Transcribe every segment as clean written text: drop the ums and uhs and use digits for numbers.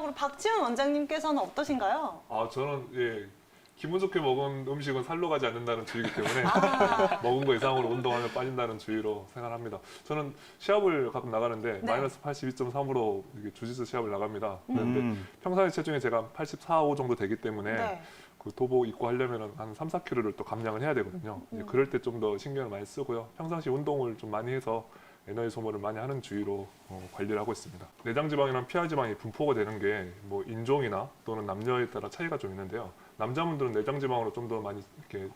마지막으로 박지훈 원장님께서는 어떠신가요? 저는 기분 좋게 먹은 음식은 살로 가지 않는다는 주의이기 때문에 먹은 거 이상으로 운동하면 빠진다는 주의로 생각합니다. 저는 시합을 가끔 나가는데 네. 마이너스 82.3으로 주짓수 시합을 나갑니다. 그런데 평상시 체중이 제가 84, 5 정도 되기 때문에 네. 그 도복 입고 하려면 한 3, 4kg를 또 감량을 해야 되거든요. 이제 그럴 때 좀 더 신경을 많이 쓰고요. 평상시 운동을 좀 많이 해서 에너지 소모를 많이 하는 주의로 관리를 하고 있습니다. 내장 지방이랑 피하 지방이 분포가 되는 게 뭐 인종이나 또는 남녀에 따라 차이가 좀 있는데요. 남자분들은 내장 지방으로 좀 더 많이 이렇게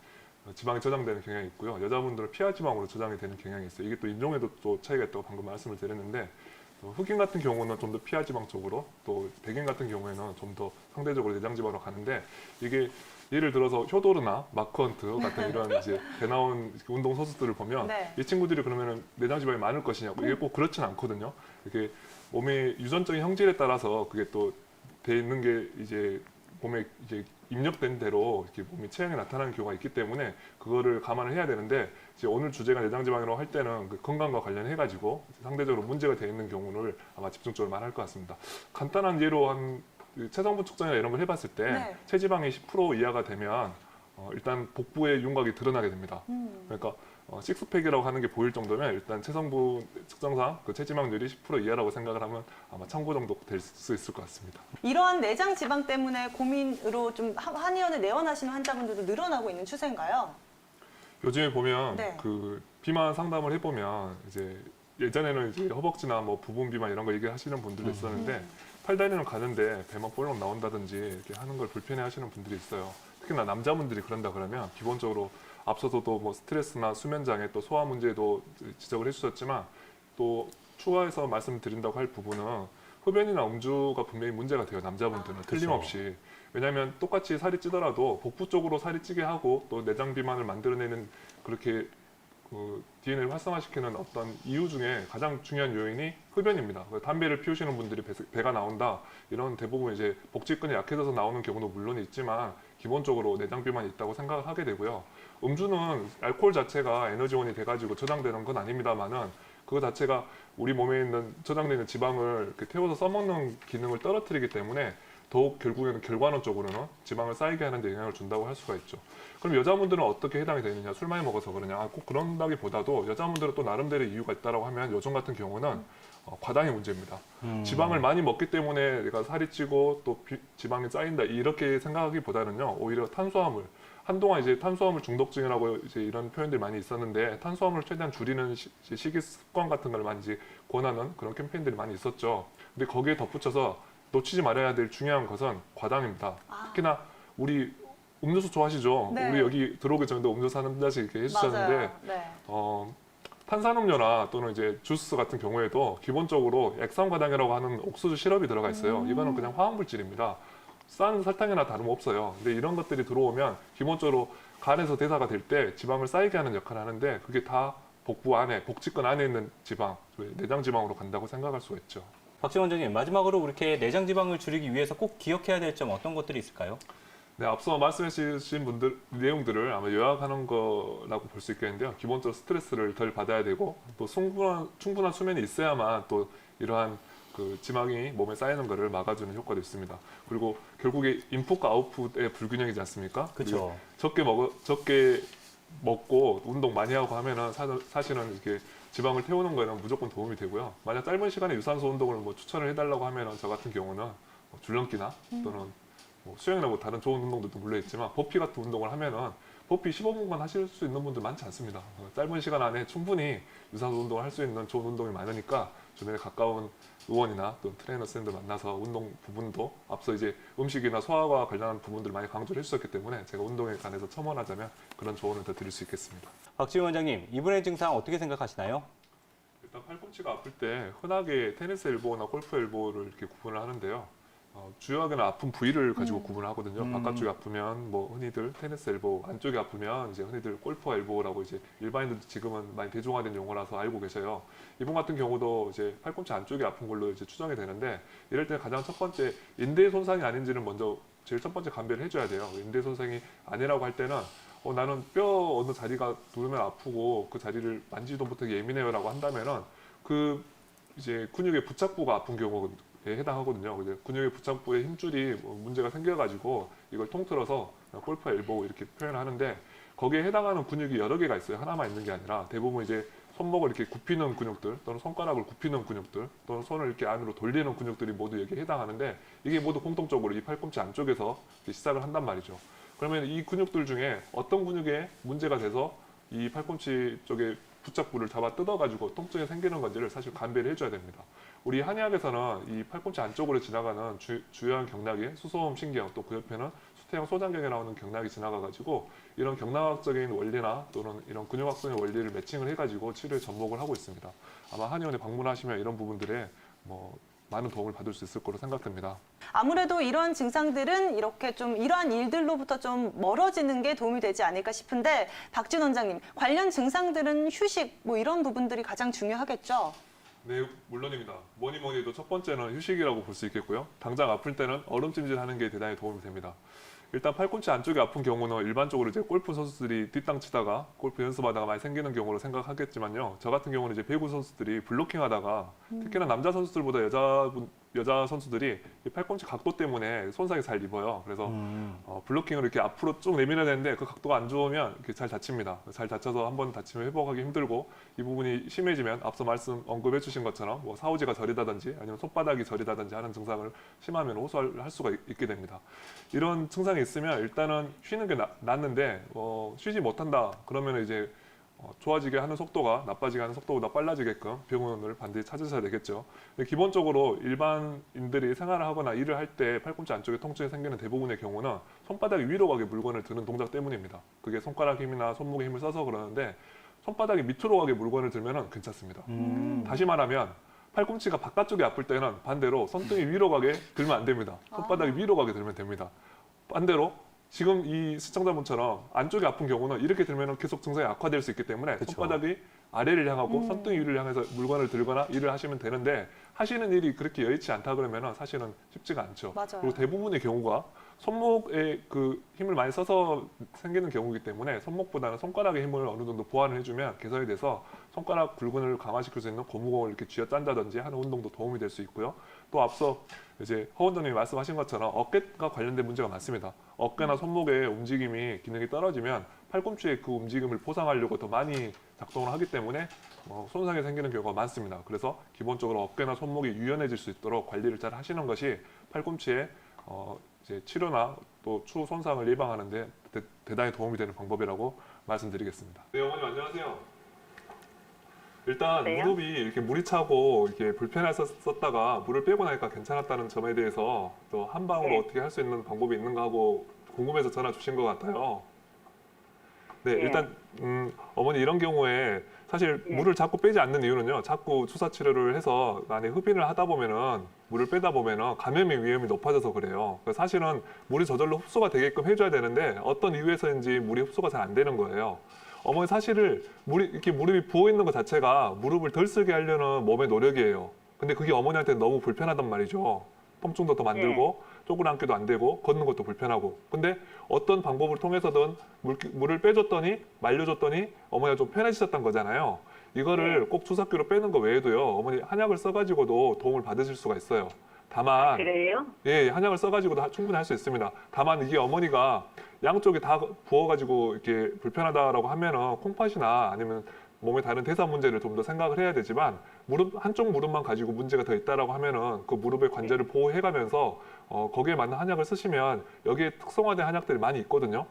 지방이 저장되는 경향이 있고요. 여자분들은 피하 지방으로 저장이 되는 경향이 있어요. 이게 또 인종에도 또 차이가 있다고 방금 말씀을 드렸는데 흑인 같은 경우는 좀 더 피하 지방 쪽으로 또 백인 같은 경우에는 좀 더 상대적으로 내장 지방으로 가는데 이게 예를 들어서 효도르나 마크 헌트 같은 이런 이제 배 나온 운동 선수들을 보면 네. 이 친구들이 그러면은 내장 지방이 많을 것이냐고 이게 꼭 그렇진 않거든요. 이게 몸의 유전적인 형질에 따라서 그게 또 돼 있는 게 이제 몸에 이제 입력된 대로 이렇게 몸의 체형이 나타나는 경우가 있기 때문에 그거를 감안을 해야 되는데 이제 오늘 주제가 내장 지방이라고 할 때는 그 건강과 관련해 가지고 상대적으로 문제가 돼 있는 경우를 아마 집중적으로 말할 것 같습니다. 간단한 예로 한 체성분 측정이나 이런 걸 해봤을 때 네. 체지방이 10% 이하가 되면 일단 복부의 윤곽이 드러나게 됩니다. 그러니까 식스팩이라고 하는 게 보일 정도면 일단 체성분 측정상 그 체지방률이 10% 이하라고 생각을 하면 아마 참고 정도 될 수 있을 것 같습니다. 이러한 내장 지방 때문에 고민으로 좀 한의원에 내원하시는 환자분들도 늘어나고 있는 추세인가요? 요즘에 보면 네. 그 비만 상담을 해보면 이제 예전에는 이제 허벅지나 뭐 부분 비만 이런 거 얘기하시는 분들도 있었는데 팔다리는 가는데 배만 볼록 나온다든지 이렇게 하는 걸 불편해하시는 분들이 있어요. 특히나 남자분들이 그런다 그러면 기본적으로 앞서서도 뭐 스트레스나 수면 장애 또 소화 문제도 지적을 해주셨지만 또 추가해서 말씀드린다고 할 부분은 흡연이나 음주가 분명히 문제가 돼요. 남자분들은 틀림없이. 왜냐하면 똑같이 살이 찌더라도 복부 쪽으로 살이 찌게 하고 또 내장 비만을 만들어내는 그렇게 그 DNA를 활성화시키는 어떤 이유 중에 가장 중요한 요인이 흡연입니다. 담배를 피우시는 분들이 배가 나온다. 이런 대부분 이제 복직근이 약해져서 나오는 경우도 물론 있지만 기본적으로 내장 비만이 있다고 생각을 하게 되고요. 음주는 알코올 자체가 에너지원이 돼가지고 저장되는 건 아닙니다만은 그거 자체가 우리 몸에 있는 저장되는 지방을 이렇게 태워서 써먹는 기능을 떨어뜨리기 때문에 더욱 결국에는 결과론적으로는 지방을 쌓이게 하는 데 영향을 준다고 할 수가 있죠. 그럼 여자분들은 어떻게 해당이 되느냐? 술 많이 먹어서 그러냐? 꼭 그런다기보다도 여자분들은 또 나름대로 이유가 있다고 하면 요즘 같은 경우는 과당이 문제입니다. 지방을 많이 먹기 때문에 내가 살이 찌고 또 지방이 쌓인다 이렇게 생각하기보다는요. 오히려 탄수화물 한동안 이제 탄수화물 중독증이라고 이제 이런 표현들이 많이 있었는데 탄수화물을 최대한 줄이는 식이 습관 같은 걸 많이 이제 권하는 그런 캠페인들이 많이 있었죠. 근데 거기에 덧붙여서 놓치지 말아야 될 중요한 것은 과당입니다. 특히나 우리 음료수 좋아하시죠? 네. 우리 여기 들어오기 전에도 음료수 한 잔씩 이렇게 해주셨는데 네. 탄산음료나 또는 이제 주스 같은 경우에도 기본적으로 액상과당이라고 하는 옥수수 시럽이 들어가 있어요. 이거는 그냥 화학물질입니다. 싼 설탕이나 다름없어요. 근데 이런 것들이 들어오면 기본적으로 간에서 대사가 될 때 지방을 쌓이게 하는 역할을 하는데 그게 다 복부 안에, 복직근 안에 있는 지방, 내장 지방으로 간다고 생각할 수가 있죠. 박지훈 원장님, 마지막으로 이렇게 내장 지방을 줄이기 위해서 꼭 기억해야 될 점 어떤 것들이 있을까요? 네, 앞서 말씀해 주신 내용들을 아마 요약하는 거라고 볼 수 있겠는데요. 기본적으로 스트레스를 덜 받아야 되고 또 충분한 수면이 있어야만 또 이러한 그 지방이 몸에 쌓이는 것을 막아주는 효과도 있습니다. 그리고 결국에 인풋과 아웃풋의 불균형이지 않습니까? 그렇죠. 적게 먹고 운동 많이 하고 하면은 사실은 이렇게 지방을 태우는 거에는 무조건 도움이 되고요. 만약 짧은 시간에 유산소 운동을 뭐 추천을 해달라고 하면은 저 같은 경우는 뭐 줄넘기나 또는 뭐 수영이나 뭐 다른 좋은 운동들도 물론 있지만 버피 같은 운동을 하면은 버피 15분간 하실 수 있는 분들 많지 않습니다. 짧은 시간 안에 충분히 유산소 운동을 할 수 있는 좋은 운동이 많으니까 주변에 가까운 의원이나 또 트레이너 쌤들 만나서 운동 부분도 앞서 이제 음식이나 소화와 관련한 부분들 많이 강조를 해주셨기 때문에 제가 운동에 관해서 첨언하자면 그런 조언을 더 드릴 수 있겠습니다. 박지훈 원장님, 이분의 증상 어떻게 생각하시나요? 일단 팔꿈치가 아플 때 흔하게 테니스 엘보나 골프 엘보를 이렇게 구분을 하는데요. 주요하게는 아픈 부위를 가지고 구분을 하거든요. 바깥쪽이 아프면 뭐 흔히들 테니스 엘보, 안쪽이 아프면 이제 흔히들 골프 엘보라고 이제 일반인들도 지금은 많이 대중화된 용어라서 알고 계셔요. 이분 같은 경우도 이제 팔꿈치 안쪽이 아픈 걸로 이제 추정이 되는데 이럴 때 가장 첫 번째 인대 손상이 아닌지는 먼저 제일 첫 번째 감별을 해줘야 돼요. 인대 손상이 아니라고 할 때는 나는 뼈 어느 자리가 누르면 아프고 그 자리를 만지도 못하게 예민해요라고 한다면은 그 이제 근육의 부착부가 아픈 경우가 해당하거든요. 이제 근육의 부착부에 힘줄이 뭐 문제가 생겨가지고 이걸 통틀어서 골프 엘보우 이렇게 표현하는데 거기에 해당하는 근육이 여러 개가 있어요. 하나만 있는 게 아니라 대부분 이제 손목을 이렇게 굽히는 근육들 또는 손가락을 굽히는 근육들 또는 손을 이렇게 안으로 돌리는 근육들이 모두 여기에 해당하는데 이게 모두 공통적으로 이 팔꿈치 안쪽에서 시작을 한단 말이죠. 그러면 이 근육들 중에 어떤 근육에 문제가 돼서 이 팔꿈치 쪽에 부착부를 잡아 뜯어가지고 통증이 생기는 건지를 사실 감별을 해줘야 됩니다. 우리 한의학에서는 이 팔꿈치 안쪽으로 지나가는 주요한 경락이 수소음 신경 또 그 옆에는 수태형 소장경에 나오는 경락이 지나가가지고 이런 경락학적인 원리나 또는 이런 근육학적인 원리를 매칭을 해가지고 치료에 접목을 하고 있습니다. 아마 한의원에 방문하시면 이런 부분들에 뭐 많은 도움을 받을 수 있을 거로 생각됩니다. 아무래도 이런 증상들은 이렇게 좀 이러한 일들로부터 좀 멀어지는 게 도움이 되지 않을까 싶은데 박진 원장님, 관련 증상들은 휴식 뭐 이런 부분들이 가장 중요하겠죠? 네, 물론입니다. 뭐니 뭐니 해도 첫 번째는 휴식이라고 볼 수 있겠고요. 당장 아플 때는 얼음찜질하는 게 대단히 도움이 됩니다. 일단 팔꿈치 안쪽이 아픈 경우는 일반적으로 이제 골프 선수들이 뒷땅 치다가 골프 연습하다가 많이 생기는 경우로 생각하겠지만요. 저 같은 경우는 이제 배구 선수들이 블로킹하다가 특히나 남자 선수들보다 여자 선수들이 이 팔꿈치 각도 때문에 손상이 잘 입어요. 그래서 블로킹을 이렇게 앞으로 쭉 내밀어야 되는데 그 각도가 안 좋으면 이렇게 잘 다칩니다. 잘 다쳐서 한번 다치면 회복하기 힘들고 이 부분이 심해지면 앞서 언급해 주신 것처럼 뭐 사오지가 저리다든지 아니면 손바닥이 저리다든지 하는 증상을 심하면 호소할 수가 있게 됩니다. 이런 증상이 있으면 일단은 쉬는 게 낫는데 쉬지 못한다 그러면 이제 좋아지게 하는 속도가 나빠지게 하는 속도보다 빨라지게끔 병원을 반드시 찾으셔야 되겠죠. 근데 기본적으로 일반인들이 생활을 하거나 일을 할 때 팔꿈치 안쪽에 통증이 생기는 대부분의 경우는 손바닥이 위로 가게 물건을 드는 동작 때문입니다. 그게 손가락 힘이나 손목의 힘을 써서 그러는데 손바닥이 밑으로 가게 물건을 들면 괜찮습니다. 다시 말하면 팔꿈치가 바깥쪽이 아플 때는 반대로 손등이 위로 가게 들면 안 됩니다. 손바닥이 위로 가게 들면 됩니다. 반대로 지금 이 시청자분처럼 안쪽이 아픈 경우는 이렇게 들면 계속 증상이 악화될 수 있기 때문에 그쵸. 손바닥이 아래를 향하고 손등이 위를 향해서 물건을 들거나 일을 하시면 되는데 하시는 일이 그렇게 여의치 않다 그러면 사실은 쉽지가 않죠. 맞아요. 그리고 대부분의 경우가 손목에 그 힘을 많이 써서 생기는 경우이기 때문에 손목보다는 손가락의 힘을 어느 정도 보완을 해주면 개선이 돼서 손가락 굵근을 강화시킬 수 있는 고무공을 이렇게 쥐어짠다든지 하는 운동도 도움이 될 수 있고요. 또 앞서 이제 허 원장님이 말씀하신 것처럼 어깨가 관련된 문제가 많습니다. 어깨나 손목의 움직임이 기능이 떨어지면 팔꿈치의 그 움직임을 보상하려고 더 많이 작동을 하기 때문에 손상이 생기는 경우가 많습니다. 그래서 기본적으로 어깨나 손목이 유연해질 수 있도록 관리를 잘 하시는 것이 팔꿈치의 이제 치료나 또 추후 손상을 예방하는 데 대단히 도움이 되는 방법이라고 말씀드리겠습니다. 네, 어머님 안녕하세요. 일단 네. 무릎이 이렇게 물이 차고 이렇게 불편했었다가 물을 빼고 나니까 괜찮았다는 점에 대해서 또 한 방으로 네. 어떻게 할 수 있는 방법이 있는가 하고 궁금해서 전화 주신 것 같아요. 네, 네. 일단 어머니 이런 경우에 사실 물을 자꾸 빼지 않는 이유는요. 자꾸 주사 치료를 해서 안에 흡인을 하다 보면은 물을 빼다 보면은 감염의 위험이 높아져서 그래요. 그래서 사실은 물이 저절로 흡수가 되게끔 해줘야 되는데 어떤 이유에서인지 물이 흡수가 잘 안 되는 거예요. 어머니 사실은 이렇게 무릎이 부어 있는 것 자체가 무릎을 덜 쓰게 하려는 몸의 노력이에요. 근데 그게 어머니한테 너무 불편하단 말이죠. 통증도 더 만들고 쪼그랑기도 안 되고 걷는 것도 불편하고. 근데 어떤 방법을 통해서든 물을 빼줬더니 말려줬더니 어머니가 좀 편해지셨던 거잖아요. 이거를 꼭 주사기로 빼는 거 외에도요. 어머니 한약을 써가지고도 도움을 받으실 수가 있어요. 다만 그래요? 예, 한약을 써가지고도 충분히 할 수 있습니다. 다만 이게 어머니가 양쪽이 다 부어가지고 이렇게 불편하다라고 하면은 콩팥이나 아니면 몸의 다른 대사 문제를 좀 더 생각을 해야 되지만 한쪽 무릎만 가지고 문제가 더 있다라고 하면은 그 무릎의 관절을 보호해가면서 거기에 맞는 한약을 쓰시면 여기에 특성화된 한약들이 많이 있거든요.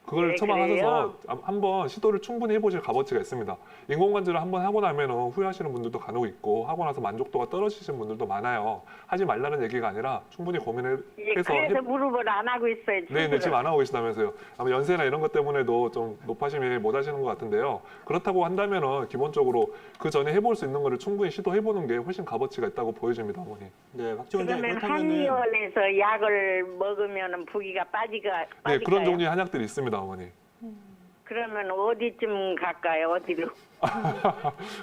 그걸 네, 처방하셔서 한번 시도를 충분히 해보실 값어치가 있습니다. 인공관절을 한번 하고 나면 후회하시는 분들도 간혹 있고 하고 나서 만족도가 떨어지시는 분들도 많아요. 하지 말라는 얘기가 아니라 충분히 고민을 예, 해서 그래서 무릎을 안 하고 있어요. 네네, 지금 안 하고 계시다면서요. 아마 연세나 이런 것 때문에도 좀 높아심이 못 하시는 것 같은데요. 그렇다고 한다면은 기본적으로 그 전에 해볼 수 있는 거를 충분히 시도해보는 게 훨씬 값어치가 있다고 보여집니다, 어머니. 네, 박지원 원장님 그러면 그렇다면은 한의원에서 약을 먹으면 부기가 빠질까요? 네, 그런 종류의 한약들이 있습니다, 어머니. 그러면 어디쯤 갈까요? 어디로?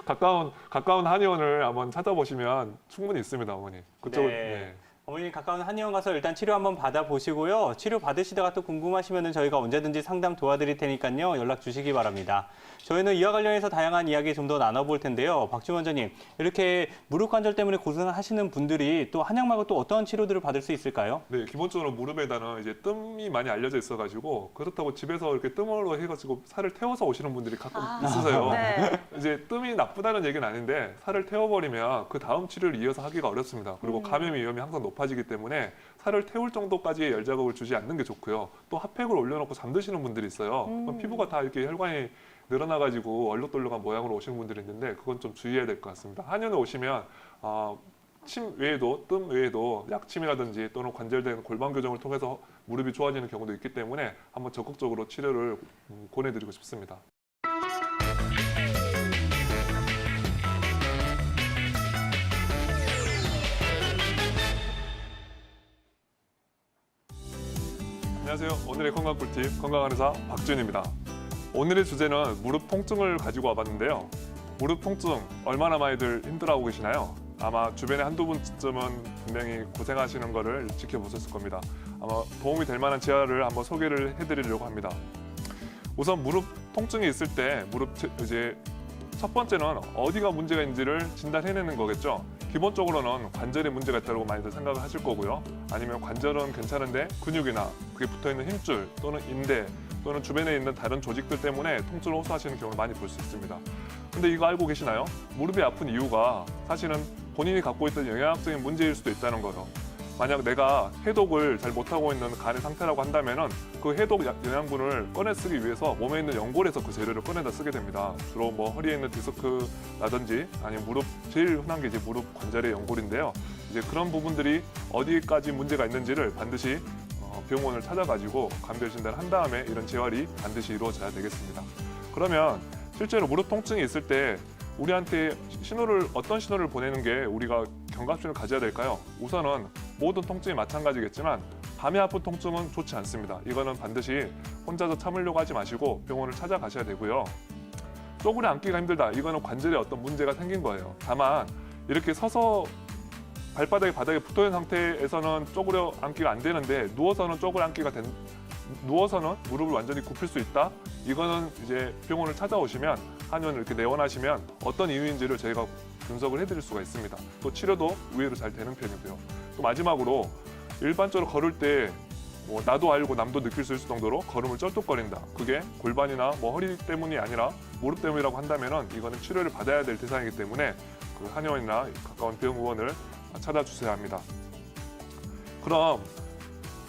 가까운 한의원을 한번 찾아보시면 충분히 있습니다, 어머니. 그쪽을 네. 네. 어머님 가까운 한의원 가서 일단 치료 한번 받아보시고요. 치료 받으시다가 또 궁금하시면 저희가 언제든지 상담 도와드릴 테니까요. 연락 주시기 바랍니다. 저희는 이와 관련해서 다양한 이야기 좀 더 나눠볼 텐데요. 박준 원장님, 이렇게 무릎 관절 때문에 고생하시는 분들이 또 한약 말고 또 어떠한 치료들을 받을 수 있을까요? 네, 기본적으로 무릎에다는 이제 뜸이 많이 알려져 있어가지고 그렇다고 집에서 이렇게 뜸으로 해가지고 살을 태워서 오시는 분들이 가끔 있으세요. 네. 이제 뜸이 나쁘다는 얘기는 아닌데 살을 태워버리면 그 다음 치료를 이어서 하기가 어렵습니다. 그리고 감염 위험이 항상 높아지기 때문에 살을 태울 정도까지의 열 자극을 주지 않는 게 좋고요. 또 핫팩을 올려놓고 잠드시는 분들이 있어요. 그럼 피부가 다 이렇게 혈관이 늘어나가지고 얼룩덜룩한 모양으로 오시는 분들이 있는데 그건 좀 주의해야 될 것 같습니다. 한의원에 오시면 침 외에도 뜸 외에도 약침이라든지 또는 관절된 골반 교정을 통해서 무릎이 좋아지는 경우도 있기 때문에 한번 적극적으로 치료를 권해드리고 싶습니다. 안녕하세요. 오늘의 건강 꿀팁 건강한 의사 박준입니다. 오늘의 주제는 무릎 통증을 가지고 와봤는데요. 무릎 통증 얼마나 많이들 힘들어하고 계시나요? 아마 주변에 한두 분쯤은 분명히 고생하시는 거를 지켜보셨을 겁니다. 아마 도움이 될 만한 재활을 한번 소개를 해드리려고 합니다. 우선 무릎 통증이 있을 때 이제 첫 번째는 어디가 문제가 있는지를 진단해내는 거겠죠. 기본적으로는 관절에 문제가 있다고 많이들 생각을 하실 거고요. 아니면 관절은 괜찮은데 근육이나 그게 붙어있는 힘줄 또는 인대 또는 주변에 있는 다른 조직들 때문에 통증을 호소하시는 경우를 많이 볼 수 있습니다. 근데 이거 알고 계시나요? 무릎이 아픈 이유가 사실은 본인이 갖고 있던 영양학적인 문제일 수도 있다는 거죠. 만약 내가 해독을 잘 못하고 있는 간의 상태라고 한다면은 그 해독 영양분을 꺼내 쓰기 위해서 몸에 있는 연골에서 그 재료를 꺼내다 쓰게 됩니다. 주로 뭐 허리에 있는 디스크라든지 아니면 무릎, 제일 흔한 게 이제 무릎 관절의 연골인데요. 이제 그런 부분들이 어디까지 문제가 있는지를 반드시 병원을 찾아가지고 감별 진단을 한 다음에 이런 재활이 반드시 이루어져야 되겠습니다. 그러면 실제로 무릎 통증이 있을 때 우리한테 어떤 신호를 보내는 게 우리가 경각심을 가져야 될까요? 우선은 모든 통증이 마찬가지겠지만 밤에 아픈 통증은 좋지 않습니다. 이거는 반드시 혼자서 참으려고 하지 마시고 병원을 찾아가셔야 되고요. 쪼그려 앉기가 힘들다. 이거는 관절에 어떤 문제가 생긴 거예요. 다만 이렇게 서서 발바닥이 바닥에 붙어있는 상태에서는 쪼그려 앉기가 안 되는데 누워서는 누워서는 무릎을 완전히 굽힐 수 있다. 이거는 이제 병원을 찾아오시면 한의원을 이렇게 내원하시면 어떤 이유인지를 저희가 분석을 해드릴 수가 있습니다. 또 치료도 의외로 잘 되는 편이고요. 또 마지막으로 일반적으로 걸을 때 뭐 나도 알고 남도 느낄 수 있을 정도로 걸음을 쩔뚝거린다. 그게 골반이나 뭐 허리 때문이 아니라 무릎 때문이라고 한다면은 이거는 치료를 받아야 될 대상이기 때문에 그 한의원이나 가까운 병원을 찾아주셔야 합니다. 그럼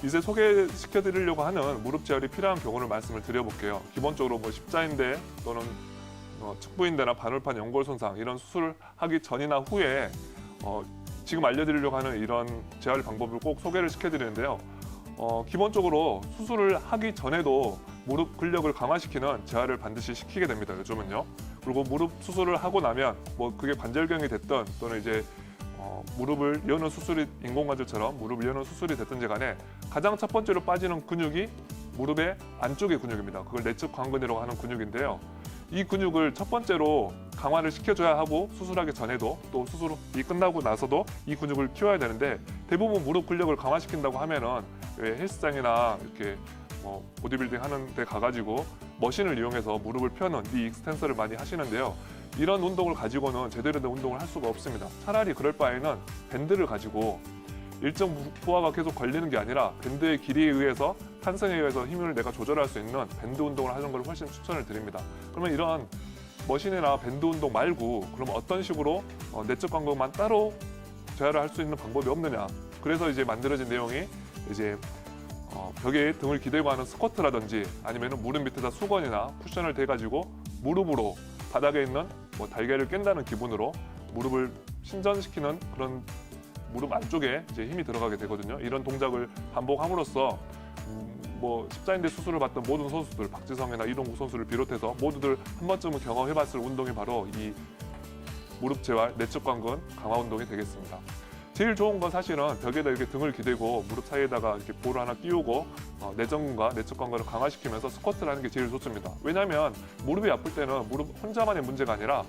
이제 소개시켜 드리려고 하는 무릎 재활이 필요한 경우를 말씀을 드려볼게요. 기본적으로 뭐 십자인대 또는 측부인대나 반월판 연골 손상 이런 수술을 하기 전이나 후에 지금 알려드리려고 하는 이런 재활 방법을 꼭 소개를 시켜드리는데요. 기본적으로 수술을 하기 전에도 무릎 근력을 강화시키는 재활을 반드시 시키게 됩니다. 요즘은요. 그리고 무릎 수술을 하고 나면 뭐 그게 관절경이 됐든 또는 이제 무릎을 여는 수술이 인공관절처럼 무릎을 여는 수술이 됐든지 간에 가장 첫 번째로 빠지는 근육이 무릎의 안쪽의 근육입니다. 그걸 내측 광근이라고 하는 근육인데요. 이 근육을 첫 번째로 강화를 시켜줘야 하고 수술하기 전에도 또 수술이 끝나고 나서도 이 근육을 키워야 되는데 대부분 무릎 근력을 강화시킨다고 하면은 왜 헬스장이나 이렇게 보디빌딩 하는 데 가가지고 머신을 이용해서 무릎을 펴는 니 익스텐서를 많이 하시는데요. 이런 운동을 가지고는 제대로 된 운동을 할 수가 없습니다. 차라리 그럴 바에는 밴드를 가지고 일정 부하가 계속 걸리는 게 아니라 밴드의 길이에 의해서 탄성에 의해서 힘을 내가 조절할 수 있는 밴드 운동을 하는 걸 훨씬 추천을 드립니다. 그러면 이런 머신이나 밴드 운동 말고 그럼 어떤 식으로 내적 광고만 따로 재활을 할 수 있는 방법이 없느냐. 그래서 이제 만들어진 내용이 이제 벽에 등을 기대고 하는 스쿼트라든지 아니면 무릎 밑에다 수건이나 쿠션을 대가지고 무릎으로 바닥에 있는 뭐 달걀을 깬다는 기분으로 무릎을 신전시키는 그런 무릎 안쪽에 이제 힘이 들어가게 되거든요. 이런 동작을 반복함으로써 뭐 십자인대 수술을 받던 모든 선수들, 박지성이나 이동국 선수를 비롯해서 모두들 한 번쯤은 경험해봤을 운동이 바로 이 무릎 재활, 내측 광근 강화 운동이 되겠습니다. 제일 좋은 건 사실은 벽에다 이렇게 등을 기대고 무릎 사이에다가 이렇게 볼을 하나 끼우고 내전근과 내측 광근을 강화시키면서 스쿼트를 하는 게 제일 좋습니다. 왜냐하면 무릎이 아플 때는 무릎 혼자만의 문제가 아니라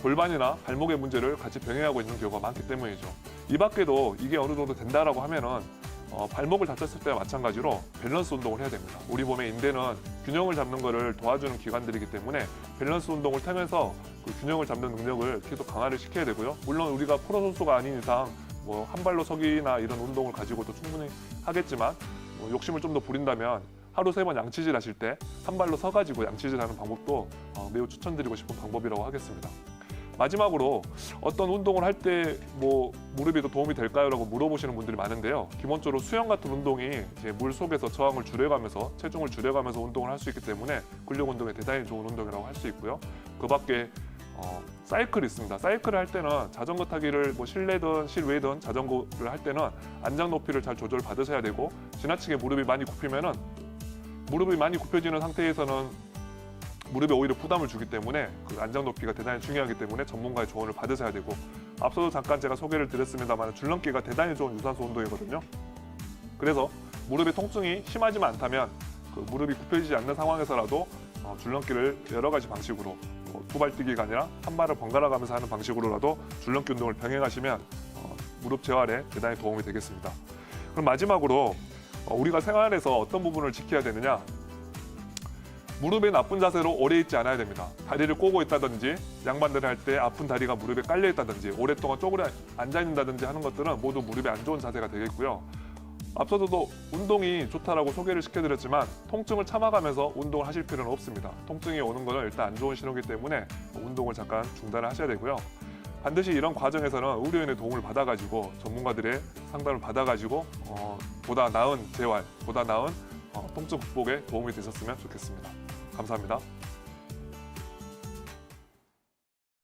골반이나 발목의 문제를 같이 병행하고 있는 경우가 많기 때문이죠. 이 밖에도 이게 어느 정도 된다라고 하면은 발목을 다쳤을 때와 마찬가지로 밸런스 운동을 해야 됩니다. 우리 몸의 인대는 균형을 잡는 것을 도와주는 기관들이기 때문에 밸런스 운동을 타면서 그 균형을 잡는 능력을 계속 강화를 시켜야 되고요. 물론 우리가 프로 선수가 아닌 이상 뭐 한 발로 서기나 이런 운동을 가지고도 충분히 하겠지만 뭐 욕심을 좀 더 부린다면 하루 3번 양치질 하실 때 한 발로 서가지고 양치질 하는 방법도 매우 추천드리고 싶은 방법이라고 하겠습니다. 마지막으로 어떤 운동을 할 때 뭐 무릎이 더 도움이 될까요?라고 물어보시는 분들이 많은데요. 기본적으로 수영 같은 운동이 이제 물 속에서 저항을 줄여가면서 체중을 줄여가면서 운동을 할 수 있기 때문에 근력 운동에 대단히 좋은 운동이라고 할 수 있고요. 그 밖에 사이클이 있습니다. 사이클을 할 때는 자전거 타기를 뭐 실내든 실외든 자전거를 할 때는 안장 높이를 잘 조절 받으셔야 되고 지나치게 무릎이 많이 굽히면은 무릎이 많이 굽혀지는 상태에서는 무릎에 오히려 부담을 주기 때문에 그 안장 높이가 대단히 중요하기 때문에 전문가의 조언을 받으셔야 되고 앞서도 잠깐 제가 소개를 드렸습니다만 줄넘기가 대단히 좋은 유산소 운동이거든요. 그래서 무릎의 통증이 심하지만 않다면 그 무릎이 굽혀지지 않는 상황에서라도 줄넘기를 여러 가지 방식으로 두 발 뛰기가 아니라 한 발을 번갈아 가면서 하는 방식으로라도 줄넘기 운동을 병행하시면 무릎 재활에 대단히 도움이 되겠습니다. 그럼 마지막으로 우리가 생활에서 어떤 부분을 지켜야 되느냐? 무릎에 나쁜 자세로 오래 있지 않아야 됩니다. 다리를 꼬고 있다든지 양반대를 할 때 아픈 다리가 무릎에 깔려 있다든지 오랫동안 쪼그려 앉아 있는다든지 하는 것들은 모두 무릎에 안 좋은 자세가 되겠고요. 앞서서도 운동이 좋다라고 소개를 시켜드렸지만 통증을 참아가면서 운동을 하실 필요는 없습니다. 통증이 오는 것은 일단 안 좋은 신호이기 때문에 운동을 잠깐 중단을 하셔야 되고요. 반드시 이런 과정에서는 의료인의 도움을 받아가지고 전문가들의 상담을 받아가지고 보다 나은 재활, 보다 나은 통증 극복에 도움이 되셨으면 좋겠습니다. 감사합니다.